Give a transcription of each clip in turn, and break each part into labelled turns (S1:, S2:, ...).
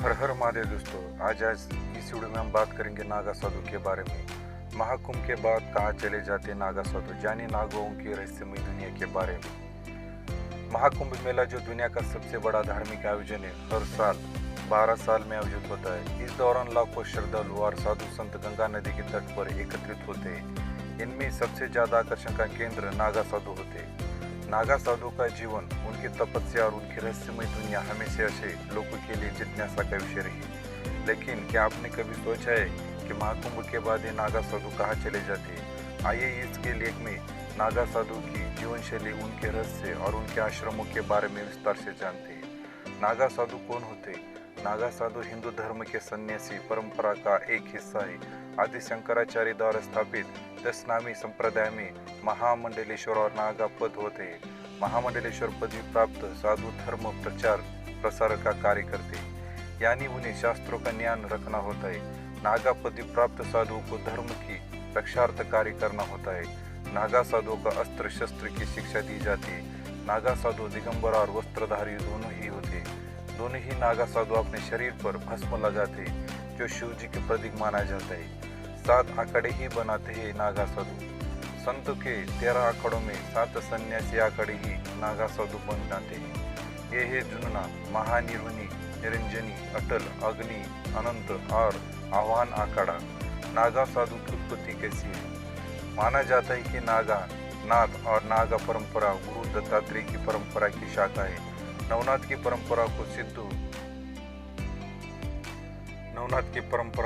S1: हर हर महादेव दोस्तों। आज इस वीडियो में हम बात करेंगे नागा साधु के बारे में। महाकुंभ के बाद कहाँ चले जाते नागा साधु, जानिए नागाओं की रहस्यमय दुनिया के बारे में। महाकुंभ मेला जो दुनिया का सबसे बड़ा धार्मिक आयोजन है, हर साल 12 साल में आयोजित होता है। इस दौरान लाखों श्रद्धालु और साधु संत गंगा नदी के तट पर एकत्रित होते हैं। इनमें सबसे ज्यादा आकर्षण का केंद्र नागा साधु होते हैं। नागा साधु का जीवन, उनकी तपस्या और उनकी रहस्यमय दुनिया हमेशा से लोगों के लिए जिज्ञासा का विषय रही। लेकिन क्या आपने कभी सोचा है कि महाकुंभ के बाद ये नागा साधु कहाँ चले जाते हैं? आइए इसके लेख में नागा साधु की जीवन शैली, उनके रहस्य और उनके आश्रमों के बारे में विस्तार से जानते हैं। नागा साधु कौन होते? नागा साधु हिंदू धर्म के सन्यासी परंपरा का एक हिस्सा है। आदि शंकराचार्य द्वारा स्थापित 10 नामी संप्रदाय में महामंडलेश्वर और नागा पद होते हैं। महामंडलेश्वर पदवी प्राप्त साधु धर्म प्रचार प्रसार का कार्य करते हैं, यानी उन्हें शास्त्रों का ज्ञान रखना होता है। नागा पदवी प्राप्त साधुओं को धर्म की रक्षार्थ कार्य करना होता है। नागा साधुओं का अस्त्र शस्त्र की शिक्षा दी जाती है। नागा साधु दिगंबर और वस्त्रधारी दोनों ही होते हैं। दोनों ही नागा साधु अपने शरीर पर भस्म लगाते हैं, जो शिव जी के प्रतीक माना जाता है। 7 आंकड़े ही बनाते हैं नागा साधु। संत के 13 आंकड़ों में 7 सन्यासी आंकड़े ही नागा साधु बन जाते हैं। ये है जुनना, महानिर्वनी, निरंजनी, अटल, अग्नि, अनंत और आह्वान आंकड़ा। नागा साधु की उत्पत्ति कैसी है? माना जाता है कि नागा नाथ और नागा परंपरा गुरु दत्तात्रेय की परंपरा की शाखा है। नवनाथ की परंपरा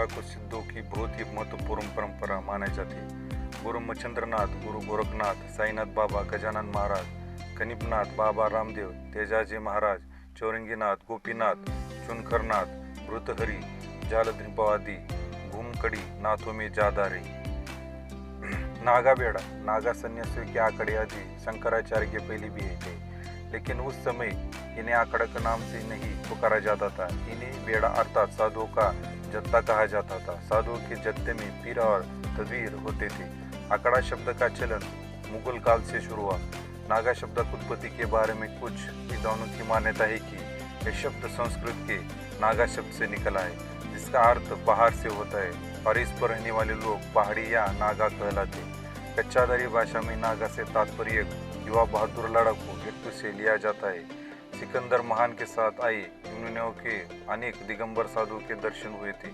S1: को सिद्धों की बहुत ही महत्वपूर्ण परंपरा माना जाती है। गुरु मच्छंद्रनाथ, गुरु गोरखनाथ, साईनाथ बाबा, गजानन महाराज, कनिपनाथ, बाबा रामदेव, तेजाजी महाराज, चौरंगीनाथ, गोपीनाथ, चुनखरनाथ, भृतहरि, जालद्रिपा आदि घूमकड़ी नाथों में ज्यादा रही। नागा बेड़ा, नागा सन्यासियों के आंकड़े आदि शंकराचार्य के पहले भी थे, लेकिन उस समय इन्हें आंकड़ा के नाम से नहीं पुकारा जाता था। इन्हें बेड़ा अर्थात साधुओं का जत्था कहा जाता था। साधुओं के जत्थे में पीर और तदवीर होते थे। आंकड़ा शब्द का चलन मुगल काल से शुरू हुआ। नागा शब्द की उत्पत्ति के बारे में कुछ विद्वानों की मान्यता है कि यह शब्द संस्कृत के नागा शब्द से निकला है, जिसका अर्थ बाहर से होता है, और इस पर रहने वाले लोग पहाड़ी या नागा कहलाते। कच्चादारी भाषा में नागा से तात्पर्य युवा बहादुर लड़ाकू व्यक्ति से लिया जाता है। सिकंदर महान के साथ आए युनानियों के अनेक दिगंबर साधुओं के दर्शन हुए थे।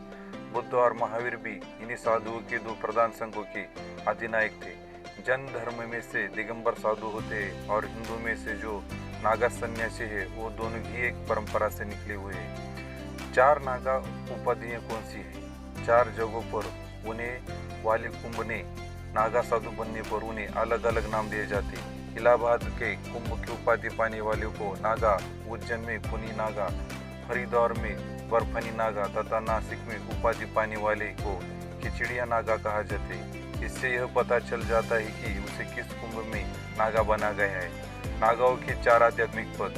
S1: बुद्ध और महावीर भी इन्हीं साधुओं के 2 प्रधान संघों के अधिनायक थे। जैन धर्म में से दिगंबर साधु होते हैं और हिंदू में से जो नागा सन्यासी है, वो दोनों ही एक परंपरा से निकले हुए हैं। 4 नागा उपाधियां कौन सी है? 4 जगहों पर उन्हें वाली कुंभ ने नागा साधु बनने पर उन्हें अलग अलग नाम दिए जाते। इलाहाबाद के कुंभ की उपाधि पाने वाले को नागा, उज्जैन में कुनी नागा, हरिद्वार में बर्फनी नागा तथा नासिक में उपाधि पाने वाले को खिचड़िया नागा कहा जाता है। इससे यह पता चल जाता है कि उसे किस कुंभ में नागा बना गया है। नागाओं के 4 आध्यात्मिक पद,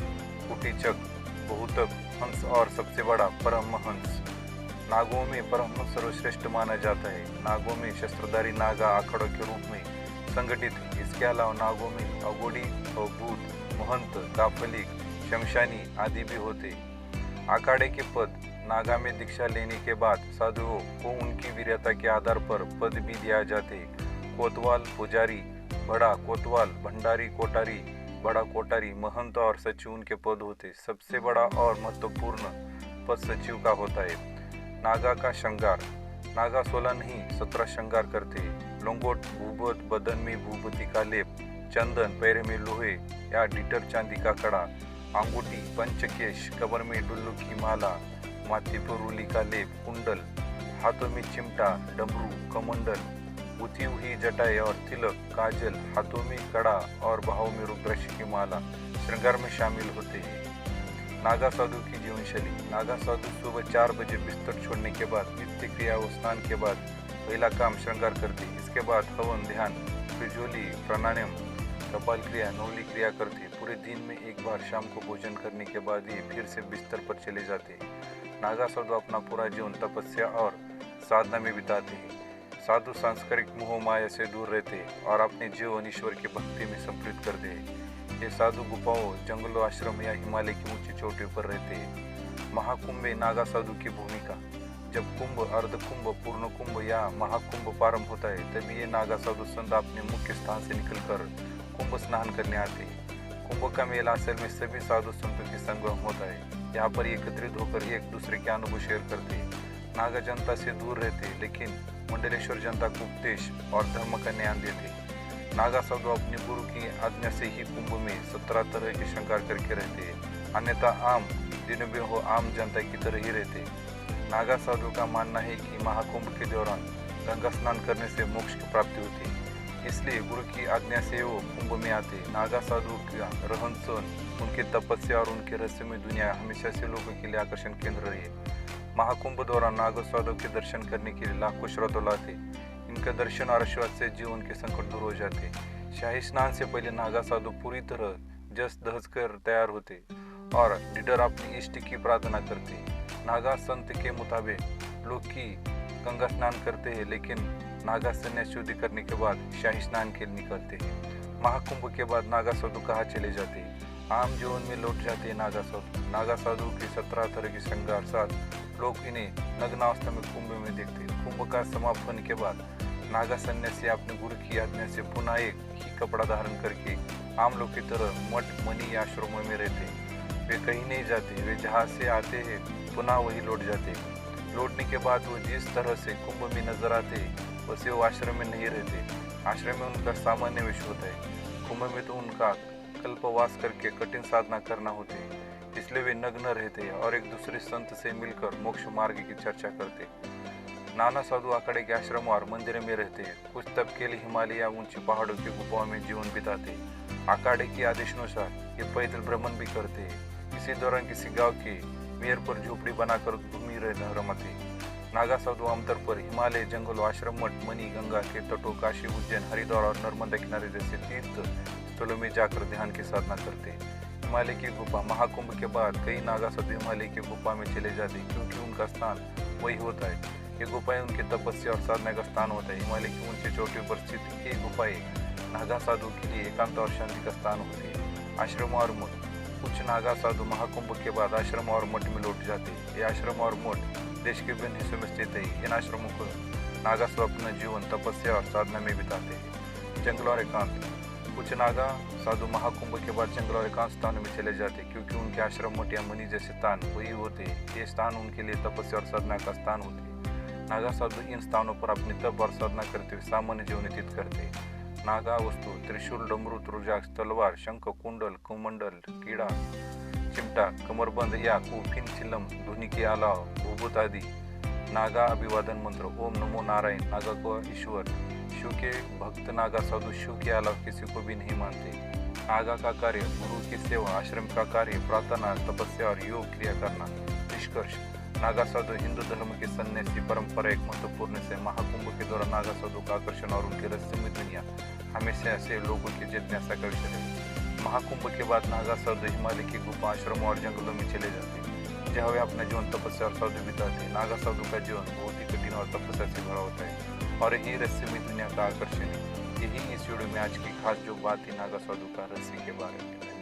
S1: कुटीचक, बहुतक, हंस और सबसे बड़ा परमहंस। नागों में परमहंस सर्वश्रेष्ठ माना जाता है। नागों में शस्त्रधारी नागा आंकड़ों के रूप में संगठित है। इसके अलावा नागों में अघोड़ी, अवभूत, महंत, काफलिक, शमशानी आदि भी होते। आंकड़े के पद, नागा में दीक्षा लेने के बाद साधुओं को उनकी वीरता के आधार पर पद भी दिया जाते। कोतवाल पुजारी, बड़ा कोतवाल, भंडारी कोटारी, बड़ा कोटारी, महंत और सचिव उनके पद होते। सबसे बड़ा और महत्वपूर्ण पद सचिव का होता है। नागा का श्रृंगार, नागा 16 नहीं 17 श्रृंगार करते। लंगोट, भूबत, बदन में भूपति का लेप, चंदन, पैर में लोहे या डिटर चांदी का कड़ा, अंगूठी, पंचकेश, कमर में डुल्लू की माला, माथे पर रूली का लेप, कुंडल, हाथों में चिमटा, डमरू, कमंडल, गुथी हुई जटाएं और तिलक, काजल, हाथों में कड़ा और बाहों में रुद्राक्ष की माला श्रृंगार में शामिल होते हैं। नागा साधु की जीवन शैली, नागा साधु सुबह 4 बजे बिस्तर छोड़ने के बाद नित्य क्रिया व स्नान के बाद पहला काम श्रृंगार करते। इसके बाद हवन, ध्यान, त्रिजोली, प्राणायाम, कपाल क्रिया, नौली क्रिया करते। पूरे दिन में एक बार शाम को भोजन करने के बाद ये फिर से बिस्तर पर चले जाते। नागा साधु अपना पूरा जीवन तपस्या और साधना में बिताते हैं। साधु सांस्कृतिक मोह माया से दूर रहते और अपने जीवन ईश्वर की भक्ति में समर्पित करते हैं। ये साधु गुफाओं, जंगलों, आश्रम या हिमालय की ऊंची चोटियों पर रहते हैं। महाकुंभ में नागा साधु की भूमिका। जब कुंभ, अर्धकुंभ, पूर्ण कुंभ या महाकुंभ प्रारंभ होता है तभी ये नागा साधु संत अपने मुख्य स्थान से निकलकर कुंभ स्नान करने आते हैं। कुंभ का मेला असल में सभी साधु संतों की संगम होता है। यहाँ पर एकत्रित होकर एक दूसरे के अनुभव शेयर करते हैं। नागा जनता से दूर रहते लेकिन मंडलेश्वर जनता को उपदेश और धर्म का ज्ञान देते। नागा साधु अपने गुरु की आज्ञा से ही कुंभ में 17 तरह के श्रृंगार करके रहते हैं, अन्यथा आम दिनों में वो आम जनता की तरह ही रहते। नागा साधु का मानना है कि महाकुंभ के दौरान गंगा स्नान करने से मोक्ष की प्राप्ति होती है, इसलिए गुरु की आज्ञा से वो कुंभ में आते। नागा साधु का रहन सहन, उनकी तपस्या और उनके रहस्यमय दुनिया हमेशा से लोगों के लिए आकर्षण केंद्र रही है। महाकुंभ दौरान नागा साधु के दर्शन करने के लिए लाखों श्रद्धालु आते। इनका दर्शन और आशीर्वाद से जीवन के संकट दूर हो जाते। शाही स्नान से पहले नागा साधु पूरी तरह जस दहज कर तैयार होते और निडर अपनी इष्ट की प्रार्थना करते। नागा संत के मुताबिक लोग की गंगा स्नान करते हैं, लेकिन नागा संन्यास शुद्धि करने के बाद शाही स्नान के लिए निकलते हैं। महाकुंभ के बाद नागा साधु कहाँ चले जाते हैं? आम जीवन में लौट जाते हैं नागा साधु। नागा साधु के 17 तरह के श्रृंगार साथ लोग इन्हें नग्नावस्था में कुंभ में देखते। कुंभ का समापन के बाद नागा सन्यासी अपने गुरु की आज्ञा से पुनः एक ही कपड़ा धारण करके आम लोग की तरह मठ, मनी या आश्रमों में रहते। वे कहीं नहीं जाते, वे जहाँ से आते हैं पुनः वही लौट जाते। लौटने के बाद वो जिस तरह से कुंभ में नजर आते वैसे वो आश्रम में नहीं रहते। आश्रम में उनका सामान्य विषय होता है। कुंभ में तो उनका कल्पवास करके कठिन साधना करना होती है, इसलिए वे नग्न रहते और एक दूसरे संत से मिलकर मोक्ष मार्ग की चर्चा करते। नाना साधु आखड़े के आश्रम और मंदिर में रहते हैं। कुछ तब के लिए हिमालय या ऊंची पहाड़ों की गुफाओं में जीवन बिताते। आखाड़े के आदेशानुसार ये पैदल भ्रमण भी करते हैं। इसी दौरान किसी गांव की मेयर पर झोपड़ी बनाकर घूमी रमाते। नागा साधु आमतौर पर हिमालय, जंगल, आश्रम, मठ, मनी, गंगा के तटों, काशी, उज्जैन, हरिद्वार और नर्मदा किनारे जैसे तीर्थ स्थलों में जाकर ध्यान की साधना करते। हिमालय की गुफा। महाकुंभ के बाद कई नागा साधु हिमालय की गुफा में चले जाते क्योंकि उनका स्थान वही होता है। ये गुफाएं उनकी तपस्या और साधना का स्थान होता है। हिमालय की ऊंची चोटियों पर स्थित ये गुफाएं नागा साधु के लिए एकांत और शांति का स्थान होते हैं। आश्रम और मठ। कुछ नागा साधु महाकुंभ के बाद आश्रम और मठ में लौट जाते। ये आश्रम और मठ देश के विभिन्न हिस्सों में स्थित है। इन आश्रमों को नागा साधु अपना जीवन तपस्या और साधना में बिताते हैं। जंगल और एकांत। कुछ नागा साधु महाकुंभ के बाद जंगल और एकांत स्थानों में चले जाते क्योंकि उनके आश्रम, मठ या मनी जैसे स्थान वही होते। ये स्थान उनके लिए तपस्या और साधना का स्थान होते। नागा साधु इन स्थानों पर अपनी तप और साधना करते हुए सामान्य जीवन व्यतीत करते। नागा वस्तु। त्रिशूल, डमरू, रुद्राक्ष, तलवार, शंख, कुंडल, कुमंडल, कीड़ा, चिमटा, कमरबंद या कुफिन, चिलम, ध्वनि के अलावा भूभूत आदि। नागा अभिवादन मंत्र। ओम नमो नारायण। नागा को ईश्वर। शिव के भक्त नागा साधु शिव के अलावा किसी को भी नहीं मानते। नागा का कार्य गुरु की सेवा, आश्रम का कार्य प्रार्थना, तपस्या और योग क्रिया करना। निष्कर्ष, नागा साधु हिंदू धर्म की सन्यासी परंपरा एक महत्वपूर्ण से। महाकुंभ के दौरान नागा साधु का आकर्षण और उनके रहस्यमय दुनिया हमेशा से लोगों की जिज्ञासा का विषय है। महाकुंभ के बाद नागा साधु हिमालय की गुफा, आश्रमों और जंगलों में चले जाते, जहाँ वे अपना जीवन तपस्या और साधु बिताते। नागा साधु का जीवन बहुत ही कठिन और तपस्या से भरा होता है और यही रहस्यमय दुनिया का आकर्षण है। यही इस वीडियो में आज की खास जो बात थी नागा साधु का रहस्य के बारे में।